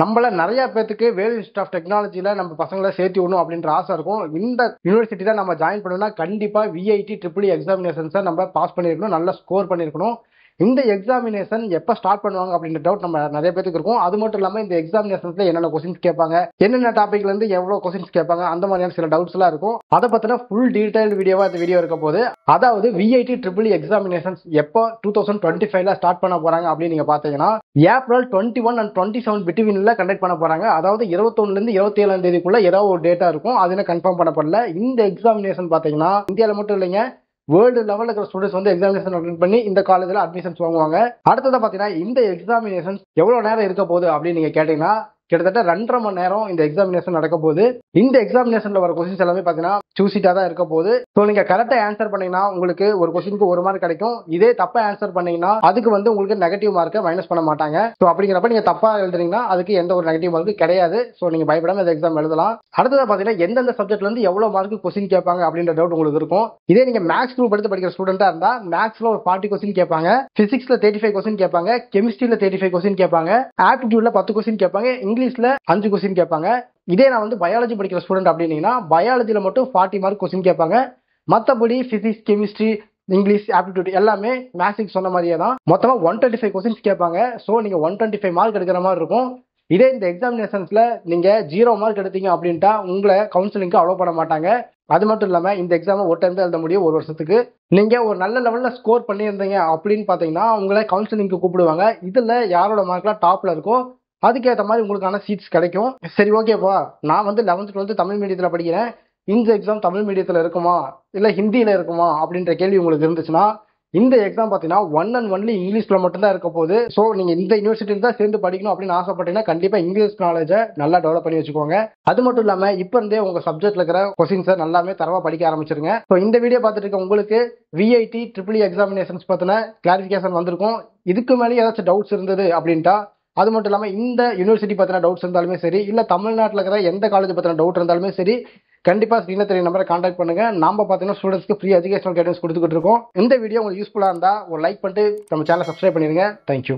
நம்மள நிறைய பேத்துக்கு வேல்யூ இன்ஸ்டியூட் ஆஃப் டெக்னாலஜில நம்ம பசங்களை சேர்த்து விடணும் அப்படின்ற ஆசை இருக்கும். இந்த யூனிவர்சிட்டியில நம்ம ஜாயின் பண்ணணும்னா கண்டிப்பா விஐடி ட்ரிபிள் எக்ஸாமினேஷன்ஸை நம்ம பாஸ் பண்ணியிருக்கணும், நல்ல ஸ்கோர் பண்ணியிருக்கணும். இந்த எக்ஸாமினேஷன் எப்போ ஸ்டார்ட் பண்ணுவாங்க அப்படின்ற டவுட் நம்ம நிறைய பேருக்கு இருக்கும். அது மட்டும் இல்லாமல் இந்த எக்ஸாமினேஷன்ஸ்ல என்னென்ன கொஸ்டின்ஸ் கேட்பாங்க, என்னென்ன டாபிக்ல இருந்து எவ்வளோ கொஸ்டின்ஸ் கேட்பாங்க, அந்த மாதிரியான சில டவுட்ஸ் எல்லாம் இருக்கும். அதை பத்தின ஃபுல் டீடைல்டு வீடியோவா இந்த வீடியோ இருக்க போது. அதாவது விஐடி ட்ரிபிள் எக்ஸாமினேஷன்ஸ் எப்போ 2025ல ஸ்டார்ட் பண்ண போறாங்க அப்படின்னு நீங்க பாத்தீங்கன்னா ஏப்ரல் 21 and 27 பிட்வீன்ல கண்டக்ட் பண்ண போறாங்க. அதாவது 21ல இருந்து 27ஆம் தேதிக்குள்ள ஏதாவது ஒரு டேட்டா இருக்கும், அது என்ன கன்ஃபார்ம் பண்ணப்படல. இந்த எக்ஸாமினேஷன் பாத்தீங்கன்னா இந்தியாவில் மட்டும் இல்லைங்க, வேர்ல்டு லெவலில் இருக்கிற ஸ்டூடெண்ட்ஸ் வந்து எக்ஸாமினேஷன் அட்டெண்ட் பண்ணி இந்த காலேஜில் அட்மிஷன்ஸ் வாங்குவாங்க. அடுத்தது பார்த்தீங்கன்னா இந்த எக்ஸாமினேஷன் எவ்வளோ நேரம் இருக்க போகுது அப்படின்னு நீங்கள் கேட்டீங்கன்னா கிட்டத்தட்ட 2.5 மணி நேரம் இந்த எக்ஸாமினேஷன் நடக்க போகுது. இந்த எக்ஸாமினேஷன்ல வர கொஸ்டின்ஸ் எல்லாமே பார்த்தீங்கன்னா சூசிட்டா தான் இருக்க போகுது. ஸோ நீங்க கரெக்டாக ஆன்சர் பண்ணீங்கன்னா உங்களுக்கு ஒரு கொஸ்டினுக்கு 1 மார்க் கிடைக்கும். இதே தப்பா ஆன்சர் பண்ணீங்கன்னா அதுக்கு வந்து உங்களுக்கு நெகட்டிவ் மார்க்கை மைனஸ் பண்ண மாட்டாங்க. ஸோ அப்படிங்கிறப்ப நீங்க தப்பா எழுதுறீங்கன்னா அதுக்கு எந்த ஒரு நெகட்டிவ் மார்க்கு கிடையாது. ஸோ நீங்க பயப்படாம இந்த எக்ஸாம் எழுதலாம். அடுத்தது பார்த்தீங்கன்னா எந்தெந்த சப்ஜெக்ட்ல இருந்து எவ்வளவு மார்க்கு கொஸ்டின் கேட்பாங்க அப்படின்ற டவுட் உங்களுக்கு இருக்கும். இதே நீங்க மேக்ஸ் குரூப் எடுத்து படிக்கிற ஸ்டூடெண்டா இருந்தா மேக்ஸ்ல ஒரு 40 கொஸ்டின் கேட்பாங்க, பிசிக்ஸ்ல 35 கொஸ்டின் கேட்பாங்க, கெமிஸ்ட்ரியில 35 கொஸ்டின் கேட்பாங்க, ஆப்டிடியூட்ல 10 கொஸ்டின் கேட்பாங்க, இங்கிலீஷ்ல 5 கொஸ்டின் கேட்பாங்க. இதே நான் வந்து பயாலஜி படிக்கிற ஸ்டூடெண்ட் அப்படின்னீங்கன்னா பயாலஜில மட்டும் 40 மார்க் கொஸ்டின் கேட்பாங்க. மற்றபடி பிசிக்ஸ், கெமிஸ்ட்ரி, இங்கிலீஷ், ஆப்டிடியூட் எல்லாமே மேக்ஸுக்கு சொன்ன மாதிரியே தான். மொத்தமா 125 கொஸ்டின்ஸ் கேட்பாங்க. ஸோ நீங்க 125 மார்க் எடுக்கிற மாதிரி இருக்கும். இதே இந்த எக்ஸாமினேஷன்ஸ்ல நீங்க 0 மார்க் எடுத்தீங்க அப்படின்ட்டா உங்களை கவுன்சிலிங்க்கு அலோவ் பண்ண மாட்டாங்க. அது மட்டும் இல்லாம இந்த எக்ஸாமை ஒரு டைம் தான் எழுத முடியும், 1 வருஷத்துக்கு. நீங்க ஒரு நல்ல லெவல்ல ஸ்கோர் பண்ணியிருந்தீங்க அப்படின்னு பாத்தீங்கன்னா உங்களை கவுன்சிலிங்க்கு கூப்பிடுவாங்க. இதுல யாரோட மார்க்லாம் டாப்ல இருக்கோ அதுக்கேற்ற மாதிரி உங்களுக்கான சீட்ஸ் கிடைக்கும். சரி, ஓகேப்பா, நான் வந்து 11th 12th தமிழ் மீடியத்தில் படிக்கிறேன், இந்த எக்ஸாம் தமிழ் மீடியத்தில் இருக்குமா இல்லை ஹிந்தியில் இருக்குமா அப்படின்ற கேள்வி உங்களுக்கு இருந்துச்சுன்னா இந்த எக்ஸாம் பார்த்தீங்கன்னா 1 and only இங்கிலீஷில் மட்டும்தான் இருக்க போகுது. ஸோ நீங்கள் இந்த யூனிவர்சிட்டியில் தான் சேர்ந்து படிக்கணும் அப்படின்னு ஆசைப்பட்டீங்கன்னா கண்டிப்பாக இங்கிலீஷ் நாலேஜை நல்லா டெவலப் பண்ணி வச்சுக்கோங்க. அது மட்டும் இல்லாமல் இப்போ இருந்தே உங்கள் சப்ஜெக்ட்ல இருக்கிற கொஸ்டின்ஸை நல்லாமே தரவா படிக்க ஆரம்பிச்சிருங்க. ஸோ இந்த வீடியோ பார்த்துட்டு இருக்க உங்களுக்கு விஐடி ட்ரிபிள் எக்ஸாமினேஷன்ஸ் பற்றின கிளாரிஃபிகேஷன் வந்திருக்கும். இதுக்கு மேலே ஏதாச்சும் டவுட்ஸ் இருந்தது அப்படின்ட்டா, அது மட்டும் இல்லாமல் இந்த யூனிவர்சிட்டி பற்றின டவுட்ஸ் இருந்தாலுமே சரி, இல்லை தமிழ்நாட்டில் இருக்கிற எந்த காலேஜ் பற்றின டவுட் இருந்தாலுமே சரி, கண்டிப்பாக ஸ்க்ரீனில் தெரிய நம்பரை கான்டாக்ட் பண்ணுங்க. நாம பார்த்தீங்கன்னா ஸ்டூடெண்ட்ஸ்க்கு ஃப்ரீ எஜுகேஷனல் கைடன்ஸ் கொடுத்துக்கிட்டு இருக்கோம். இந்த வீடியோ உங்களுக்கு யூஸ்ஃபுல்லாக இருந்தால் ஒரு லைக் பண்ணிட்டு நம்ம சேனலை சப்ஸ்கிரைப் பண்ணிடுங்க. தேங்க்யூ.